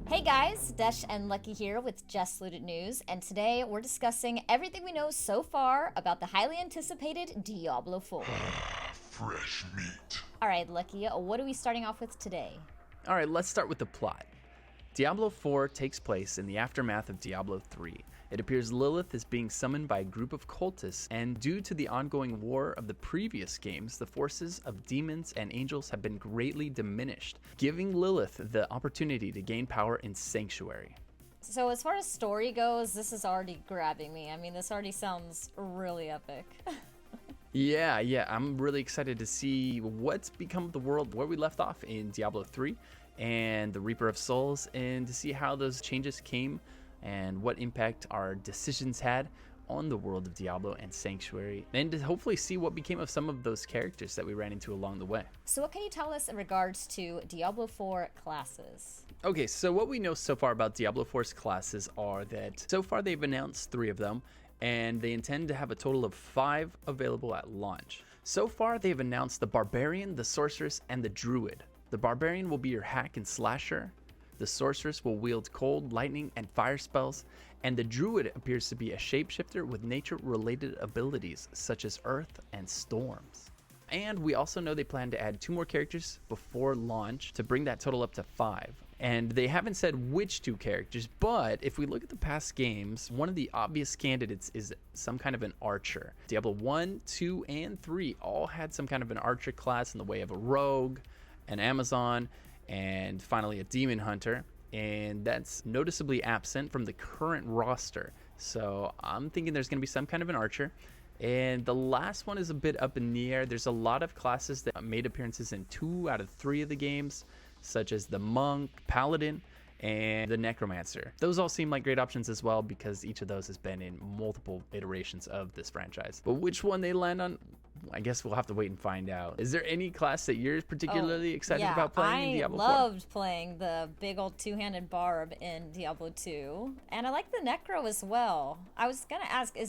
Hey guys, Desh and Lucky here with Just Looted News, and today we're discussing everything we know so far about the highly anticipated Diablo 4. Fresh meat. Alright, Lucky, what are we starting off with today? Alright, let's start with the plot. Diablo 4 takes place in the aftermath of Diablo 3. It appears Lilith is being summoned by a group of cultists, and due to the ongoing war of the previous games, the forces of demons and angels have been greatly diminished, giving Lilith the opportunity to gain power in Sanctuary. So as far as story goes, this is already grabbing me. I mean, this already sounds really epic. Yeah, I'm really excited to see what's become of the world where we left off in Diablo 3 and the Reaper of Souls, and to see how those changes came and what impact our decisions had on the world of Diablo and Sanctuary, and to hopefully see what became of some of those characters that we ran into along the way. So what can you tell us in regards to Diablo 4 classes? Okay, so what we know so far about Diablo 4's classes are that so far they've announced 3 of them, and they intend to have a total of 5 available at launch. So far they've announced the Barbarian, the Sorceress, and the Druid. The Barbarian will be your hack and slasher. The Sorceress will wield cold, lightning, and fire spells, and the Druid appears to be a shapeshifter with nature-related abilities such as earth and storms. And we also know they plan to add 2 more characters before launch to bring that total up to 5. And they haven't said which 2 characters, but if we look at the past games, one of the obvious candidates is some kind of an archer. Diablo 1, 2, and 3 all had some kind of an archer class in the way of a rogue, an Amazon, and finally a demon hunter, and that's noticeably absent from the current roster. So I'm thinking there's going to be some kind of an archer. And the last one is a bit up in the air. There's a lot of classes that made appearances in 2 out of 3 of the games, such as the monk, paladin, and the necromancer. Those all seem like great options as well, because each of those has been in multiple iterations of this franchise. But which one they land on, I guess we'll have to wait and find out. Is there any class that you're particularly excited about playing in Diablo 4? I loved playing the big old two-handed barb in Diablo 2, and I like the necro as well. I was gonna ask, do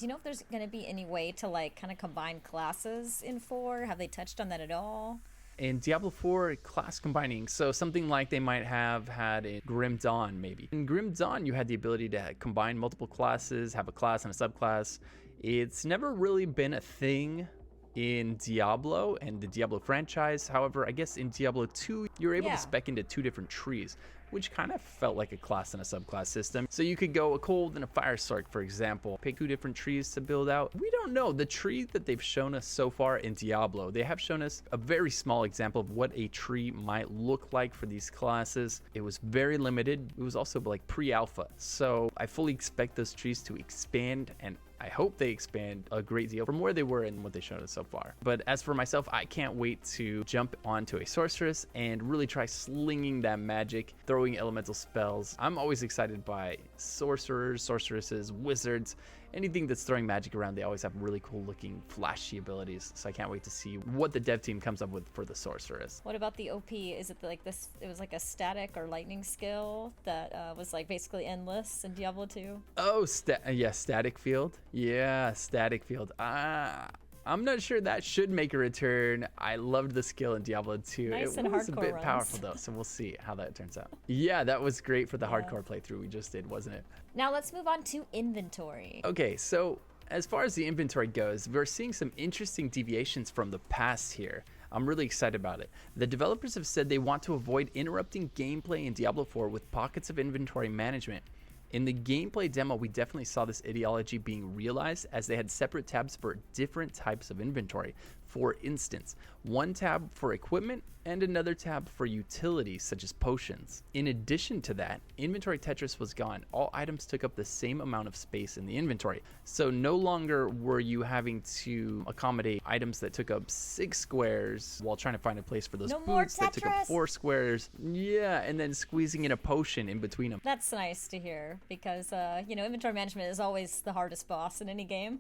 you know if there's gonna be any way to like kind of combine classes in 4? Have they touched on that at all? In Diablo 4, class combining, so something like they might have had in Grim Dawn, maybe. In Grim Dawn, you had the ability to combine multiple classes, have a class and a subclass. It's never really been a thing in Diablo and the Diablo franchise. However, I guess in Diablo 2, you're able to spec into 2 different trees, which kind of felt like a class and a subclass system. So you could go a cold and a fire stork, for example, pick 2 different trees to build out. We don't know. The tree that they've shown us so far in Diablo, they have shown us a very small example of what a tree might look like for these classes. It was very limited. It was also like pre-alpha. So I fully expect those trees to expand, and I hope they expand a great deal from where they were and what they've shown us so far. But as for myself, I can't wait to jump onto a sorceress and really try slinging that magic, throwing elemental spells. I'm always excited by sorcerers, sorceresses, wizards, anything that's throwing magic around. They always have really cool looking flashy abilities, so I can't wait to see what the dev team comes up with for the sorceress. What about the OP? Is it like this? It was like a static or lightning skill that was like basically endless in Diablo 2. Oh, static field. Yeah, static field. I'm not sure that should make a return. I loved the skill in Diablo 2. Nice it and was a hardcore bit runs. powerful though, so we'll see how that turns out. Yeah, that was great for the hardcore playthrough we just did, wasn't it? Now let's move on to inventory. Okay, so as far as the inventory goes, we're seeing some interesting deviations from the past here. I'm really excited about it. The developers have said they want to avoid interrupting gameplay in Diablo 4 with pockets of inventory management. In the gameplay demo, we definitely saw this ideology being realized, as they had separate tabs for different types of inventory. For instance, one tab for equipment and another tab for utilities such as potions. In addition to that, inventory Tetris was gone. All items took up the same amount of space in the inventory. So no longer were you having to accommodate items that took up 6 squares while trying to find a place for those boots that took up 4 squares. Yeah, and then squeezing in a potion in between them. That's nice to hear, because inventory management is always the hardest boss in any game.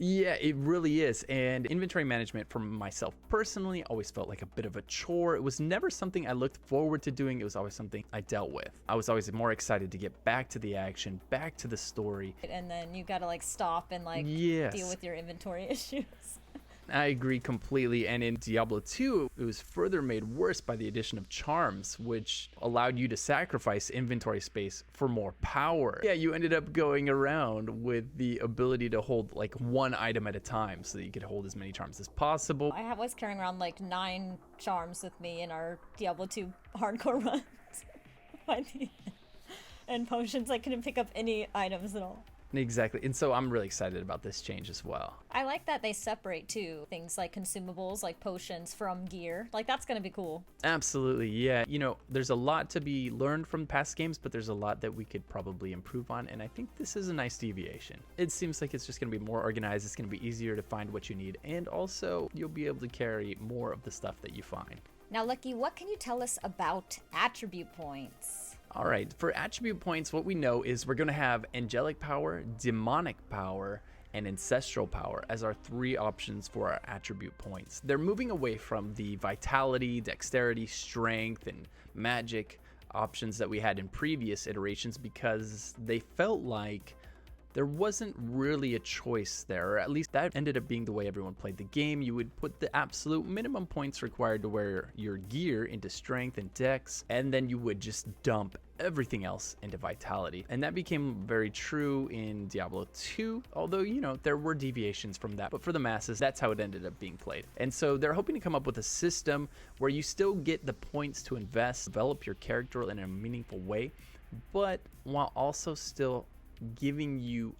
Yeah, it really is. And inventory management for myself personally always felt like a bit of a chore. It was never something I looked forward to doing. It was always something I dealt with. I was always more excited to get back to the action, back to the story. And then you gotta like stop and like deal with your inventory issues. I agree completely. And in Diablo 2, it was further made worse by the addition of charms, which allowed you to sacrifice inventory space for more power. Yeah, you ended up going around with the ability to hold like one item at a time so that you could hold as many charms as possible. Was carrying around like 9 charms with me in our Diablo 2 hardcore runs. And potions, I couldn't pick up any items at all. Exactly. And so I'm really excited about this change as well. I like that they separate too things like consumables, like potions, from gear. Like, that's gonna be cool. Absolutely, yeah. You know, there's a lot to be learned from past games, but there's a lot that we could probably improve on, and I think this is a nice deviation. It seems like it's just going to be more organized, it's going to be easier to find what you need, and also you'll be able to carry more of the stuff that you find. Now, Lucky, what can you tell us about attribute points? All right, for attribute points, what we know is we're going to have angelic power, demonic power, and ancestral power as our 3 options for our attribute points. They're moving away from the vitality, dexterity, strength, and magic options that we had in previous iterations because they felt like there wasn't really a choice there, or at least that ended up being the way everyone played the game. You would put the absolute minimum points required to wear your gear into strength and dex, and then you would just dump everything else into vitality. And that became very true in Diablo 2, although, you know, there were deviations from that, but for the masses, that's how it ended up being played. And so they're hoping to come up with a system where you still get the points to invest, develop your character in a meaningful way, but while also still giving you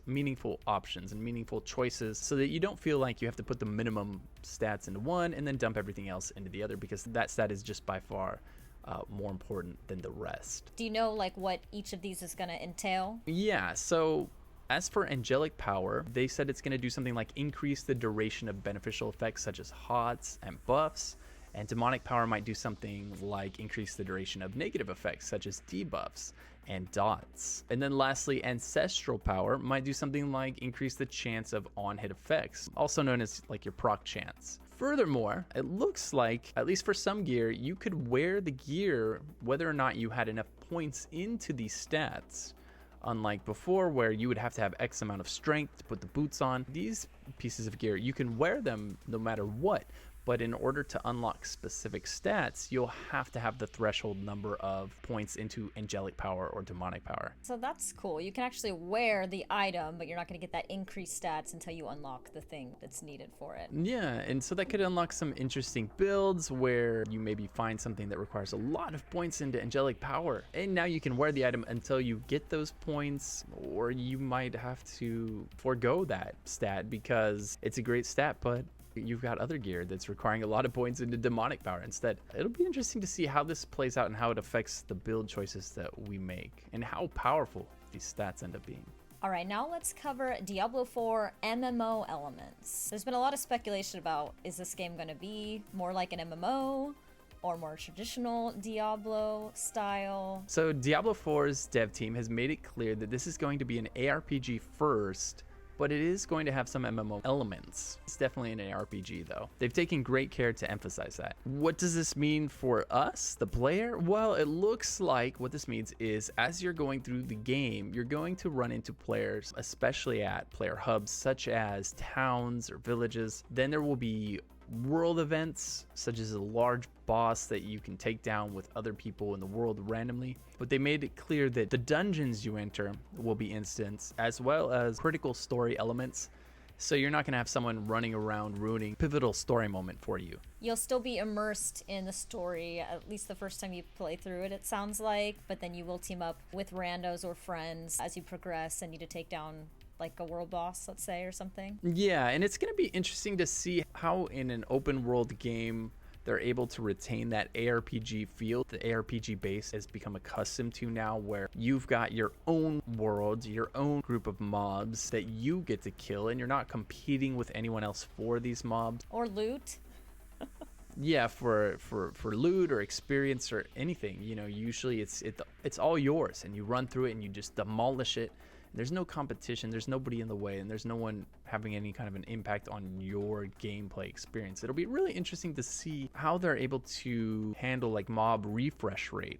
meaningful options and meaningful choices, so that you don't feel like you have to put the minimum stats into one and then dump everything else into the other, because that stat is just by far more important than the rest. Do you know like what each of these is going to entail? Yeah, so as for angelic power, they said it's going to do something like increase the duration of beneficial effects such as HOTS and buffs, and demonic power might do something like increase the duration of negative effects such as debuffs and dots. And then lastly, ancestral power might do something like increase the chance of on-hit effects, also known as like your proc chance. Furthermore, it looks like, at least for some gear, you could wear the gear whether or not you had enough points into these stats. Unlike before, where you would have to have X amount of strength to put the boots on, these pieces of gear, you can wear them no matter what. But in order to unlock specific stats, you'll have to have the threshold number of points into angelic power or demonic power. So that's cool. You can actually wear the item, but you're not going to get that increased stats until you unlock the thing that's needed for it. Yeah, and so that could unlock some interesting builds where you maybe find something that requires a lot of points into angelic power. And now you can wear the item until you get those points, or you might have to forego that stat because it's a great stat, but you've got other gear that's requiring a lot of points into demonic power instead. It'll be interesting to see how this plays out and how it affects the build choices that we make and how powerful these stats end up being. All right, now let's cover Diablo 4 MMO Elements. There's been a lot of speculation about, is this game going to be more like an MMO or more traditional Diablo style? So Diablo 4's dev team has made it clear that this is going to be an ARPG first, but it is going to have some MMO elements. It's definitely an ARPG though. They've taken great care to emphasize that. What does this mean for us, the player? Well, it looks like what this means is as you're going through the game, you're going to run into players, especially at player hubs such as towns or villages. Then there will be world events such as a large boss that you can take down with other people in the world randomly, but they made it clear that the dungeons you enter will be instants as well as critical story elements, so you're not going to have someone running around ruining pivotal story moment for you. You'll still be immersed in the story, at least the first time you play through it, it sounds like, but then you will team up with randos or friends as you progress and need to take down like a world boss, let's say, or something. Yeah, and it's going to be interesting to see how in an open world game they're able to retain that ARPG feel. The ARPG base has become accustomed to now, where you've got your own world, your own group of mobs that you get to kill, and you're not competing with anyone else for these mobs. Or loot. Yeah, for loot or experience or anything, you know, usually it's all yours, and you run through it and you just demolish it. There's no competition, there's nobody in the way, and there's no one having any kind of an impact on your gameplay experience. It'll be really interesting to see how they're able to handle like mob refresh rate.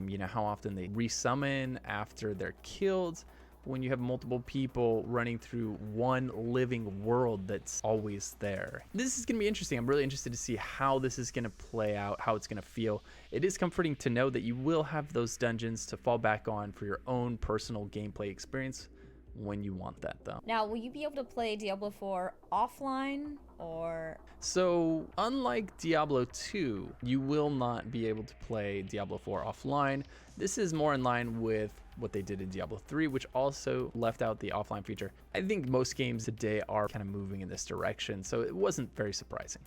You know, how often they resummon after they're killed, when you have multiple people running through one living world that's always there. This is going to be interesting. I'm really interested to see how this is going to play out, how it's going to feel. It is comforting to know that you will have those dungeons to fall back on for your own personal gameplay experience when you want that, though. Now, will you be able to play Diablo 4 offline or? So, unlike Diablo 2, you will not be able to play Diablo 4 offline. This is more in line with what they did in Diablo 3, which also left out the offline feature. I think most games today are kind of moving in this direction, so it wasn't very surprising.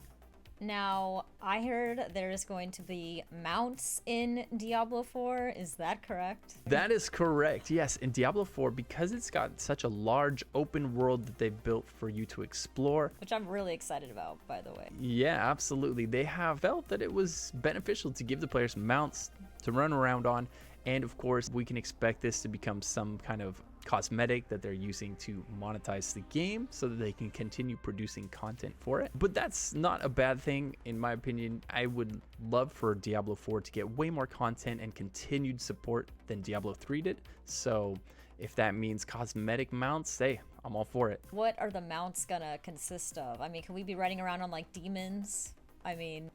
Now, I heard there's going to be mounts in Diablo 4. Is that correct? That is correct. Yes, in Diablo 4, because it's got such a large open world that they've built for you to explore. Which I'm really excited about, by the way. Yeah, absolutely. They have felt that it was beneficial to give the players mounts to run around on. And of course, we can expect this to become some kind of cosmetic that they're using to monetize the game so that they can continue producing content for it. But that's not a bad thing, in my opinion. I would love for Diablo 4 to get way more content and continued support than Diablo 3 did. So if that means cosmetic mounts, hey, I'm all for it. What are the mounts gonna consist of? I mean, can we be riding around on like demons? I mean...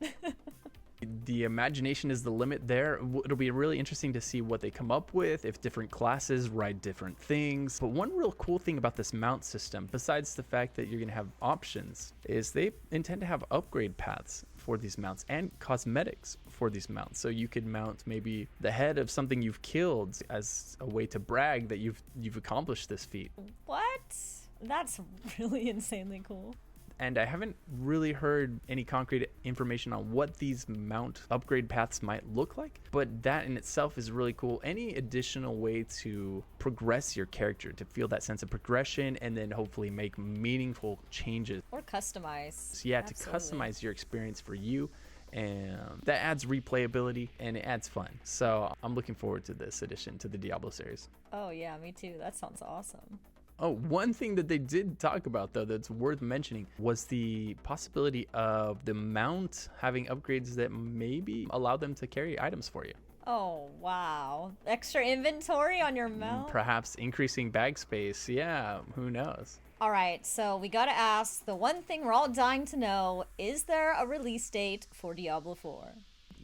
The imagination is the limit there. It'll be really interesting to see what they come up with, if different classes ride different things. But one real cool thing about this mount system, besides the fact that you're going to have options, is they intend to have upgrade paths for these mounts and cosmetics for these mounts. So you could mount maybe the head of something you've killed as a way to brag that you've accomplished this feat. What? That's really insanely cool. And I haven't really heard any concrete information on what these mount upgrade paths might look like, but that in itself is really cool. Any additional way to progress your character, to feel that sense of progression, and then hopefully make meaningful changes. Or customize. So yeah, Absolutely. to customize your experience for you. And that adds replayability and it adds fun. So I'm looking forward to this addition to the Diablo series. Oh yeah, me too. That sounds awesome. Oh, one thing that they did talk about, though, that's worth mentioning was the possibility of the mount having upgrades that maybe allow them to carry items for you. Oh, wow. Extra inventory on your mount? Perhaps increasing bag space. Yeah, who knows? All right, so we gotta ask the one thing we're all dying to know. Is there a release date for Diablo 4?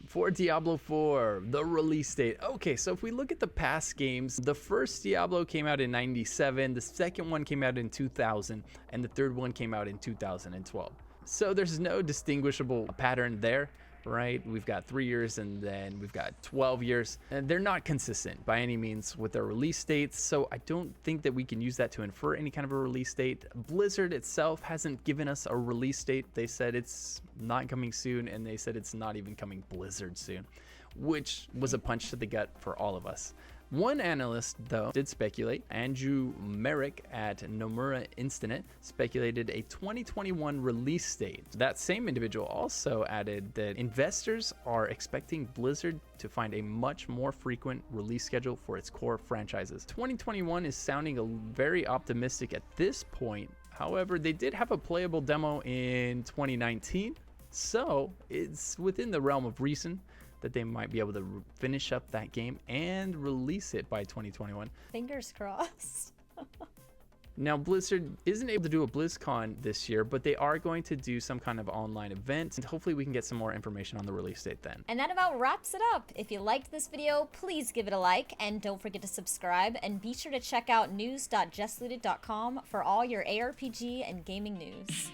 For Diablo 4, the release date. Okay, so if we look at the past games, the first Diablo came out in 97, the second one came out in 2000, and the third one came out in 2012. So there's no distinguishable pattern there, right? We've got 3 years and then we've got 12 years. And they're not consistent by any means with their release dates, so I don't think that we can use that to infer any kind of a release date. Blizzard itself hasn't given us a release date. They said it's not coming soon, and they said it's not even coming Blizzard soon, which was a punch to the gut for all of us. One analyst, though, did speculate. Andrew Merrick at Nomura Instinet speculated a 2021 release date. That same individual also added that investors are expecting Blizzard to find a much more frequent release schedule for its core franchises. 2021 is sounding very optimistic at this point. However, they did have a playable demo in 2019, so it's within the realm of reason that they might be able to finish up that game and release it by 2021. Fingers crossed. Now, Blizzard isn't able to do a BlizzCon this year, but they are going to do some kind of online event, and hopefully we can get some more information on the release date then. And that about wraps it up. If you liked this video, please give it a like, and don't forget to subscribe, and be sure to check out news.justlooted.com for all your ARPG and gaming news.